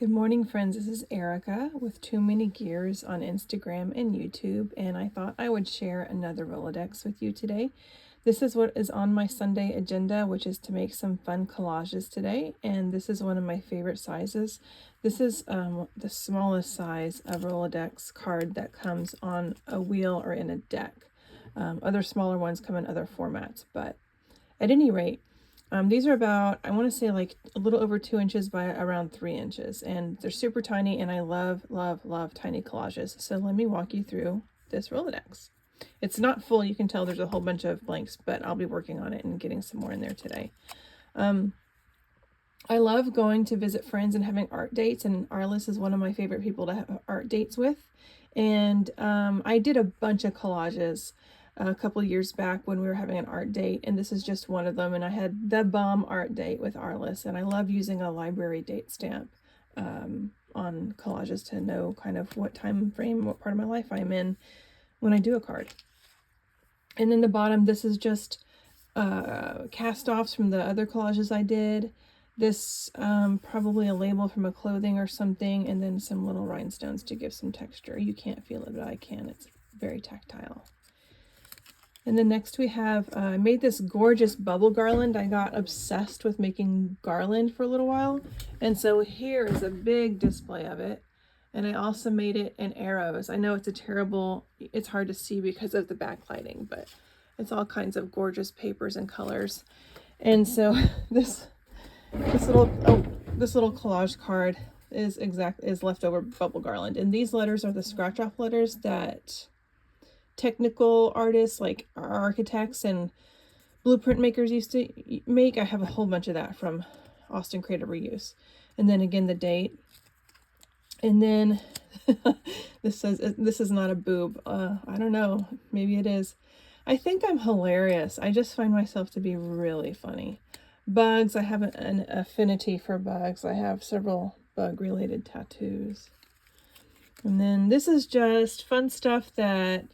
Good morning, friends. This is Erica with Too Many Gears on Instagram and YouTube, and I thought I would share another Rolodex with you today. This is what is on my Sunday agenda, which is to make some fun collages today, and this is one of my favorite sizes. This is the smallest size of Rolodex card that comes on a wheel or in a deck. Other smaller ones come in other formats, but at any rate, these are about, I want to say like a little over 2 inches by around 3 inches, and they're super tiny, and I love, love, love tiny collages. So let me walk you through this Rolodex. It's not full, you can tell there's a whole bunch of blanks, but I'll be working on it and getting some more in there today. I love going to visit friends and having art dates, and Arliss is one of my favorite people to have art dates with. And I did a bunch of collages a couple years back when we were having an art date, and this is just one of them. And I had the bomb art date with Arliss, and I love using a library date stamp on collages to know kind of what time frame, what part of my life I'm in when I do a card. And then the bottom, this is just cast-offs from the other collages I did. This probably a label from a clothing or something, and then some little rhinestones to give some texture. You can't feel it, but I can. It's very tactile. And then next we have, I made this gorgeous bubble garland. I got obsessed with making garland for a little while. And so here is a big display of it. And I also made it in arrows. I know it's hard to see because of the backlighting, but it's all kinds of gorgeous papers and colors. And so this little collage card is leftover bubble garland. And these letters are the scratch off letters that technical artists like architects and blueprint makers used to make. I have a whole bunch of that from Austin Creative Reuse. And then again, the date. And then this says, this is not a boob. I don't know. Maybe it is. I think I'm hilarious. I just find myself to be really funny. Bugs. I have an affinity for bugs. I have several bug-related tattoos. And then this is just fun stuff that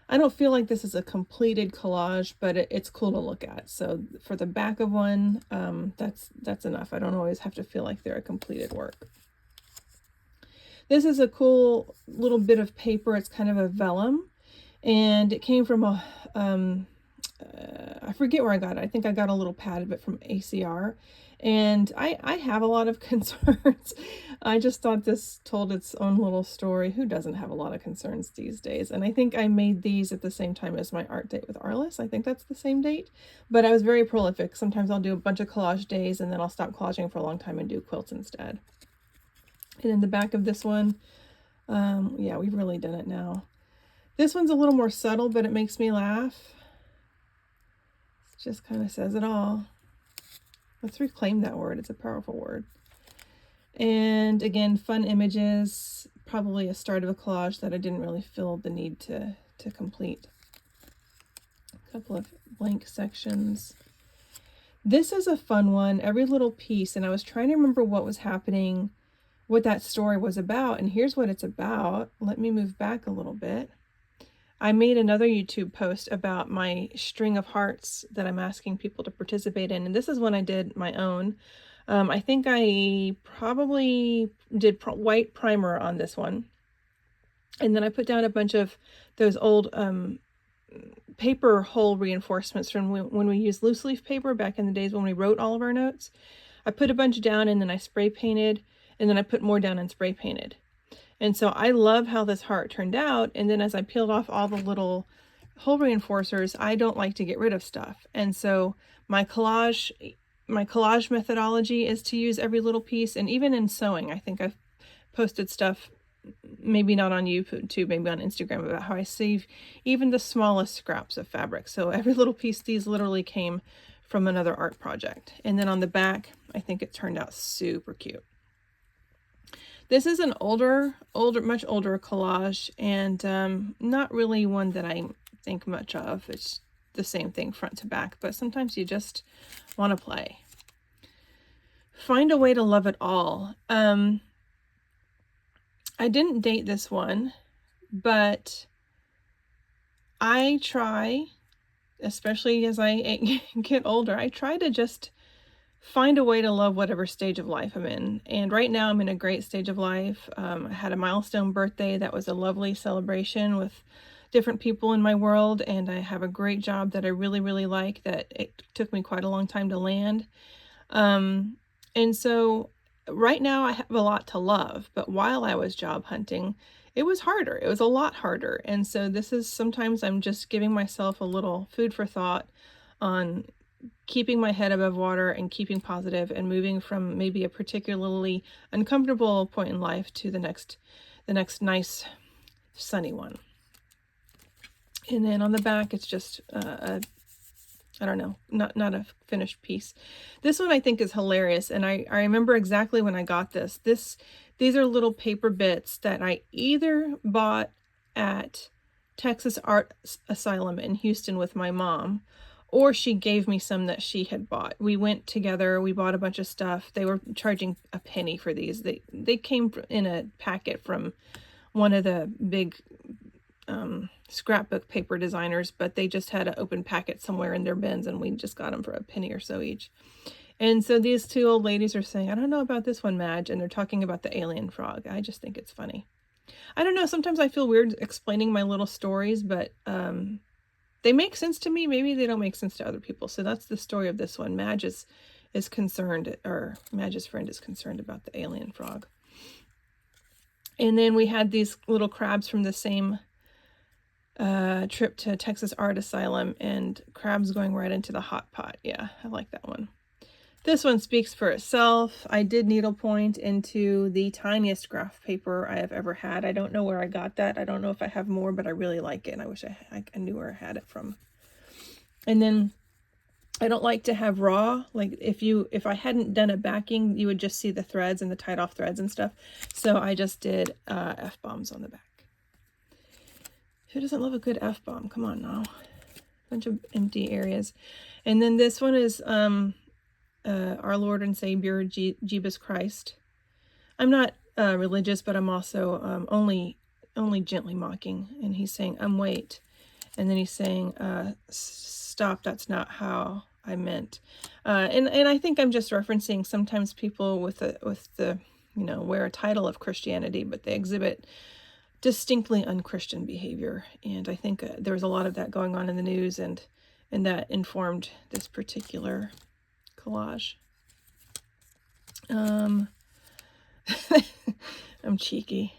I don't feel like this is a completed collage, but it's cool to look at. So for the back of one, that's enough. I don't always have to feel like they're a completed work. This is a cool little bit of paper. It's kind of a vellum, and it came from a, I forget where I got it. I think I got a little pad of it from ACR. And I have a lot of concerns. I just thought this told its own little story. Who doesn't have a lot of concerns these days? And I think I made these at the same time as my art date with Arliss. I think that's the same date. But I was very prolific. Sometimes I'll do a bunch of collage days, and then I'll stop collaging for a long time and do quilts instead. And in the back of this one, yeah, we've really done it now. This one's a little more subtle, but it makes me laugh. It just kind of says it all. Let's reclaim that word. It's a powerful word. And again, fun images, probably a start of a collage that I didn't really feel the need to complete. A couple of blank sections. This is a fun one, every little piece, and I was trying to remember what was happening, what that story was about, and here's what it's about. Let me move back a little bit. I made another YouTube post about my string of hearts that I'm asking people to participate in, and this is when I did my own. I think I probably did white primer on this one, and then I put down a bunch of those old paper hole reinforcements from when we used loose leaf paper back in the days when we wrote all of our notes. I put a bunch down, and then I spray painted, and then I put more down and spray painted. And so I love how this heart turned out. And then as I peeled off all the little hole reinforcers, I don't like to get rid of stuff. And so my collage methodology is to use every little piece. And even in sewing, I think I've posted stuff, maybe not on YouTube, maybe on Instagram, about how I save even the smallest scraps of fabric. So every little piece, these literally came from another art project. And then on the back, I think it turned out super cute. This is an much older collage, and not really one that I think much of. It's the same thing front to back, but sometimes you just want to play. Find a way to love it all. I didn't date this one, but I try, especially as I get older, I try to just find a way to love whatever stage of life I'm in. And right now I'm in a great stage of life. I had a milestone birthday that was a lovely celebration with different people in my world, and I have a great job that I really, really like that it took me quite a long time to land. And so right now I have a lot to love, but while I was job hunting, it was harder. It was a lot harder. And so this is sometimes I'm just giving myself a little food for thought on keeping my head above water and keeping positive and moving from maybe a particularly uncomfortable point in life to the next nice sunny one. And then on the back, it's just I don't know, not a finished piece. This one I think is hilarious, and I remember exactly when I got this. These are little paper bits that I either bought at Texas Art Asylum in Houston with my mom, or she gave me some that she had bought. We went together, we bought a bunch of stuff. They were charging a penny for these. They came in a packet from one of the big scrapbook paper designers, but they just had an open packet somewhere in their bins, and we just got them for a penny or so each. And so these two old ladies are saying, I don't know about this one, Madge, and they're talking about the alien frog. I just think it's funny. I don't know, sometimes I feel weird explaining my little stories, but they make sense to me. Maybe they don't make sense to other people. So that's the story of this one. Madge is concerned, or Madge's friend is concerned about the alien frog. And then we had these little crabs from the same trip to Texas Art Asylum, and crabs going right into the hot pot. Yeah, I like that one. This one speaks for itself. I did needlepoint into the tiniest graph paper I have ever had. I don't know where I got that. I don't know if I have more, but I really like it, and I wish I knew where I had it from. And then I don't like to have raw. Like if I hadn't done a backing, you would just see the threads and the tied off threads and stuff. So I just did F-bombs on the back. Who doesn't love a good F-bomb? Come on now. Bunch of empty areas. And then this one is our Lord and Savior, Jesus Christ. I'm not religious, but I'm also only gently mocking. And he's saying, wait. And then he's saying, stop, that's not how I meant. And I think I'm just referencing sometimes people with the wear a title of Christianity, but they exhibit distinctly unchristian behavior. And I think there was a lot of that going on in the news, and that informed this particular collage. I'm cheeky.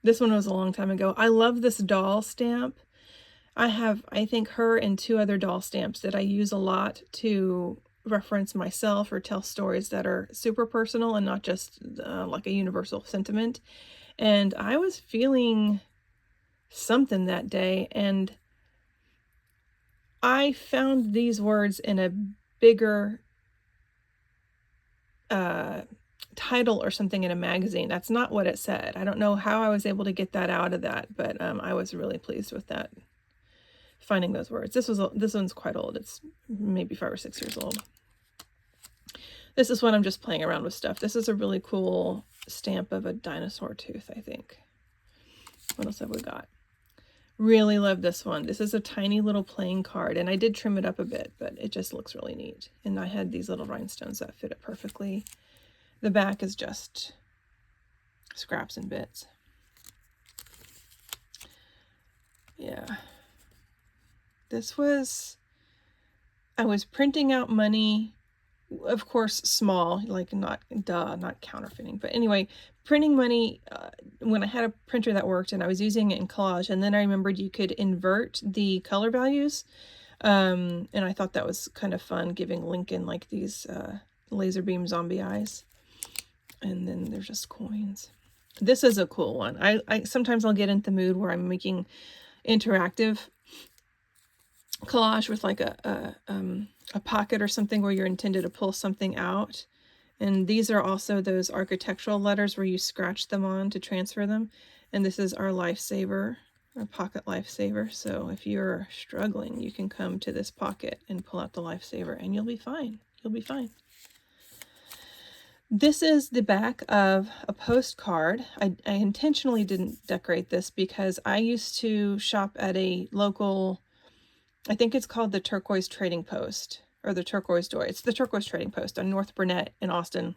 This one was a long time ago. I love this doll stamp. I have, I think, her and two other doll stamps that I use a lot to reference myself or tell stories that are super personal and not just like a universal sentiment. And I was feeling something that day, and I found these words in a bigger title or something in a magazine. That's not what it said. I don't know how I was able to get that out of that, but I was really pleased with that, finding those words. This one's quite old. It's maybe 5 or 6 years old. This is when I'm just playing around with stuff. This is a really cool stamp of a dinosaur tooth, I think. What else have we got? Really love this one. This is a tiny little playing card, and I did trim it up a bit, but it just looks really neat. And I had these little rhinestones that fit it perfectly. The back is just scraps and bits. Yeah. I was printing out money, of course, small, like not counterfeiting. But anyway, printing money when I had a printer that worked, and I was using it in collage. And then I remembered you could invert the color values. And I thought that was kind of fun, giving Lincoln like these laser beam zombie eyes. And then there's just coins. This is a cool one. I sometimes I'll get into the mood where I'm making interactive collage with like a pocket or something where you're intended to pull something out. And these are also those architectural letters where you scratch them on to transfer them. And this is our lifesaver, our pocket lifesaver. So if you're struggling, you can come to this pocket and pull out the lifesaver, and you'll be fine. You'll be fine. This is the back of a postcard. I intentionally didn't decorate this because I used to shop at a local, I think it's called the Turquoise Trading Post. or the turquoise door. It's the Turquoise Trading Post on North Burnett in Austin.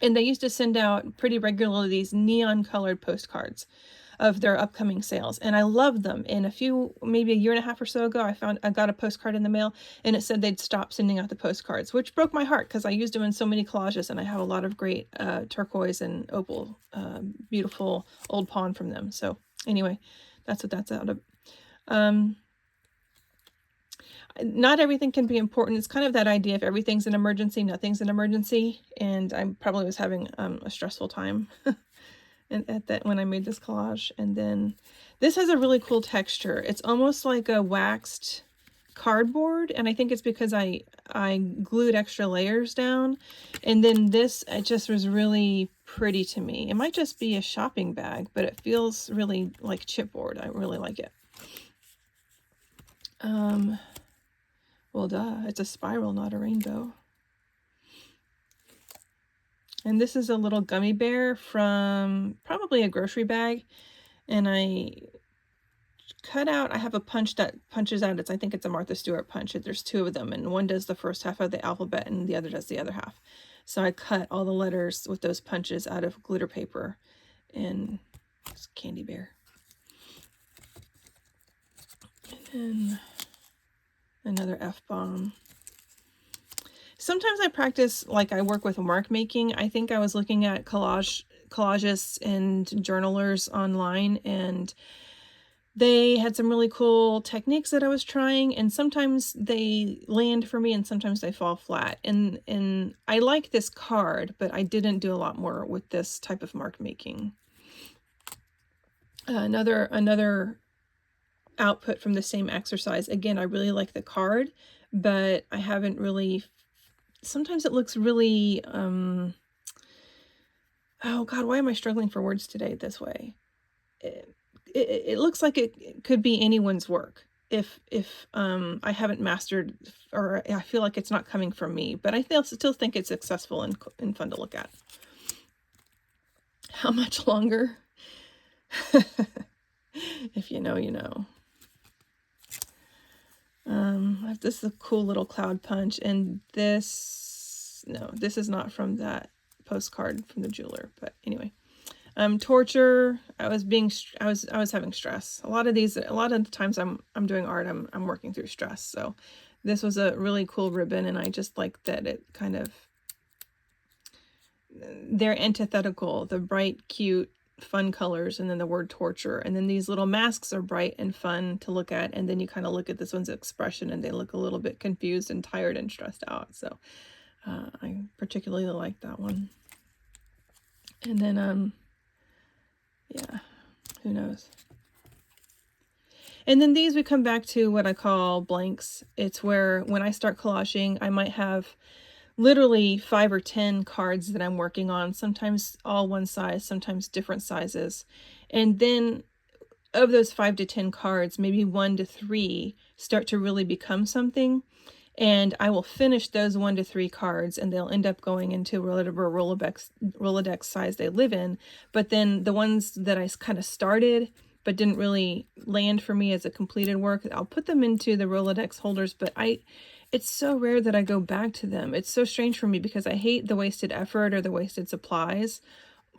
And they used to send out pretty regularly these neon colored postcards of their upcoming sales. And I loved them. And maybe a year and a half or so ago, I got a postcard in the mail and it said they'd stop sending out the postcards, which broke my heart because I used them in so many collages and I have a lot of great turquoise and opal, beautiful old pond from them. So anyway, that's what that's out of. Not everything can be important. It's kind of that idea, if everything's an emergency, nothing's an emergency. And I probably was having a stressful time when I made this collage. And then this has a really cool texture. It's almost like a waxed cardboard, and I think it's because I glued extra layers down. And then this, it just was really pretty to me. It might just be a shopping bag, but it feels really like chipboard. I really like it. Well, duh, it's a spiral, not a rainbow. And this is a little gummy bear from probably a grocery bag. And I cut out, I have a punch that punches out. I think it's a Martha Stewart punch. There's two of them, and one does the first half of the alphabet and the other does the other half. So I cut all the letters with those punches out of glitter paper, and it's candy bear. And then another F-bomb. Sometimes I practice, like I work with mark making. I think I was looking at collagists and journalers online, and they had some really cool techniques that I was trying, and sometimes they land for me and sometimes they fall flat. And I like this card, but I didn't do a lot more with this type of mark making. Another output from the same exercise. Again, I really like the card, but I haven't really, sometimes it looks really, oh God, why am I struggling for words today this way? It looks like it could be anyone's work if I haven't mastered, or I feel like it's not coming from me, but I still think it's successful and fun to look at. How much longer? If you know, you know. This is a cool little cloud punch, and this is not from that postcard from the jeweler, but anyway. Torture. I was having stress. A lot of the times I'm doing art, I'm working through stress. So this was a really cool ribbon, and I just like that it kind of, they're antithetical, the bright, cute, fun colors, and then the word torture, and then these little masks are bright and fun to look at, and then you kind of look at this one's expression and they look a little bit confused and tired and stressed out. So I particularly like that one. And then yeah, who knows. And then these, we come back to what I call blanks. It's where when I start collaging, I might have literally 5 or 10 cards that I'm working on, sometimes all one size, sometimes different sizes. And then of those 5 to 10 cards, maybe 1 to 3 start to really become something. And I will finish those 1 to 3 cards, and they'll end up going into whatever Rolodex size they live in. But then the ones that I kind of started but didn't really land for me as a completed work, I'll put them into the Rolodex holders, but it's so rare that I go back to them. It's so strange for me because I hate the wasted effort or the wasted supplies.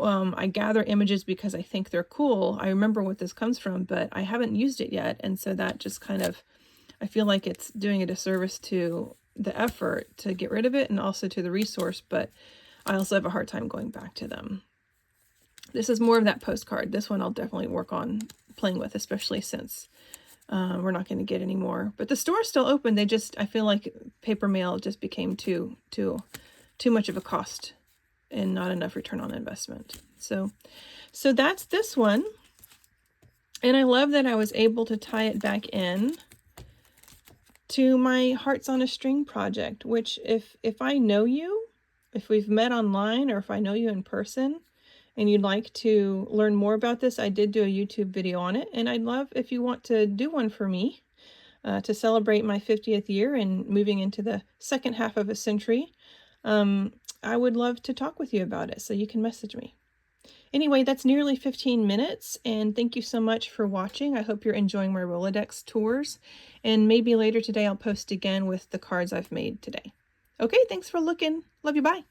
I gather images because I think they're cool. I remember what this comes from, but I haven't used it yet. And so that just kind of, I feel like it's doing a disservice to the effort to get rid of it and also to the resource, but I also have a hard time going back to them. This is more of that postcard. This one I'll definitely work on playing with, especially since we're not going to get any more. But the store's still open. I feel like paper mail just became too much of a cost and not enough return on investment. So that's this one. And I love that I was able to tie it back in to my Hearts on a String project, which if I know you, if we've met online, or if I know you in person, and you'd like to learn more about this, I did do a YouTube video on it, and I'd love if you want to do one for me to celebrate my 50th year and moving into the second half of a century. I would love to talk with you about it, so you can message me. Anyway, that's nearly 15 minutes, and thank you so much for watching. I hope you're enjoying my Rolodex tours, And maybe later today I'll post again with the cards I've made today. Okay, thanks for looking. Love you, bye.